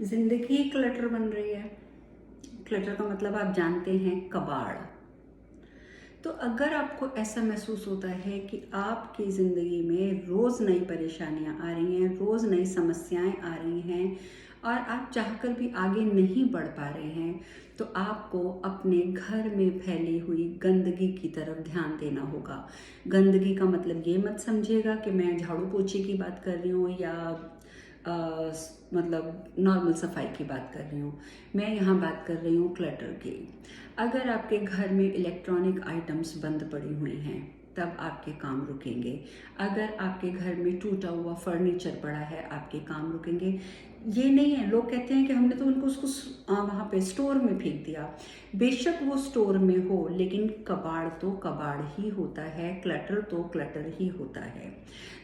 जिंदगी क्लटर बन रही है। क्लटर का मतलब आप जानते हैं, कबाड़। तो अगर आपको ऐसा महसूस होता है कि आपकी ज़िंदगी में रोज़ नई परेशानियां आ रही हैं, रोज़ नई समस्याएं आ रही हैं और आप चाहकर भी आगे नहीं बढ़ पा रहे हैं, तो आपको अपने घर में फैली हुई गंदगी की तरफ ध्यान देना होगा। गंदगी का मतलब ये मत समझिएगा कि मैं झाड़ू पोछे की बात कर रही हूँ या मतलब नॉर्मल सफाई की बात कर रही हूँ। मैं यहाँ बात कर रही हूँ क्लटर की। अगर आपके घर में इलेक्ट्रॉनिक आइटम्स बंद पड़ी हुई हैं, तब आपके काम रुकेंगे। अगर आपके घर में टूटा हुआ फर्नीचर पड़ा है, आपके काम रुकेंगे। ये नहीं है, लोग कहते हैं कि हमने तो उनको उसको वहाँ पे स्टोर में फेंक दिया। बेशक वो स्टोर में हो, लेकिन कबाड़ तो कबाड़ ही होता है, क्लटर तो क्लटर ही होता है।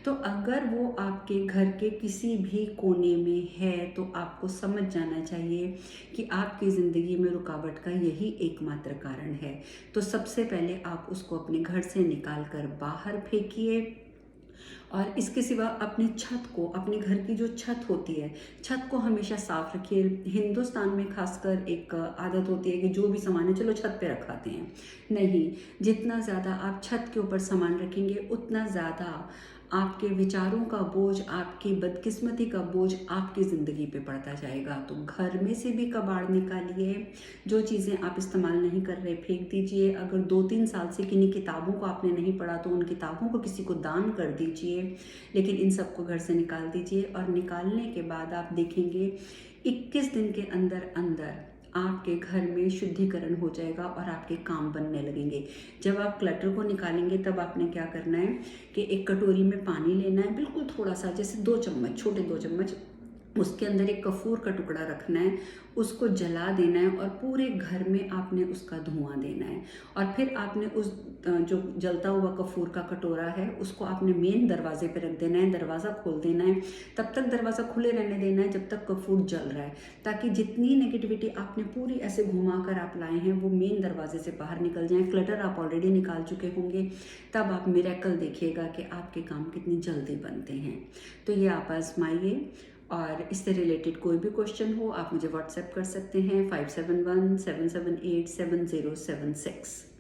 तो अगर वो आपके घर के किसी भी कोने में है, तो आपको समझ जाना चाहिए कि आपकी ज़िंदगी में रुकावट का यही एकमात्र कारण है। तो सबसे पहले आप उसको अपने घर से निकाल कर बाहर फेंकिए। और इसके सिवा अपनी छत को, अपने घर की जो छत होती है, छत को हमेशा साफ रखिए। हिंदुस्तान में खासकर एक आदत होती है कि जो भी सामान है चलो छत पे रखाते हैं। नहीं, जितना ज़्यादा आप छत के ऊपर सामान रखेंगे, उतना ज़्यादा आपके विचारों का बोझ, आपकी बदकिस्मती का बोझ आपकी ज़िंदगी पे पड़ता जाएगा। तो घर में से भी कबाड़ निकालिए। जो चीज़ें आप इस्तेमाल नहीं कर रहे फेंक दीजिए। अगर 2-3 साल से किन्हीं किताबों को आपने नहीं पढ़ा, तो उन किताबों को किसी को दान कर दीजिए। लेकिन इन सबको घर से निकाल दीजिए। और निकालने के बाद आप देखेंगे 21 दिन के अंदर अंदर आपके घर में शुद्धिकरण हो जाएगा और आपके काम बनने लगेंगे। जब आप क्लटर को निकालेंगे, तब आपने क्या करना है कि एक कटोरी में पानी लेना है, बिल्कुल थोड़ा सा, जैसे 2 चम्मच, छोटे 2 चम्मच। उसके अंदर एक कपूर का टुकड़ा रखना है, उसको जला देना है और पूरे घर में आपने उसका धुआं देना है। और फिर आपने उस जो जलता हुआ कपूर का कटोरा है, उसको आपने मेन दरवाजे पे रख देना है, दरवाज़ा खोल देना है। तब तक दरवाज़ा खुले रहने देना है जब तक कपूर जल रहा है, ताकि जितनी नेगेटिविटी आपने पूरी ऐसे घुमा कर आप लाए हैं, वो मेन दरवाजे से बाहर निकल जाएं। क्लटर आप ऑलरेडी निकाल चुके होंगे, तब आप मिरेकल देखिएगा कि आपके काम कितनी जल्दी बनते हैं। तो ये आप आजमाइए। और इससे रिलेटेड कोई भी क्वेश्चन हो, आप मुझे व्हाट्सएप कर सकते हैं 5717787076।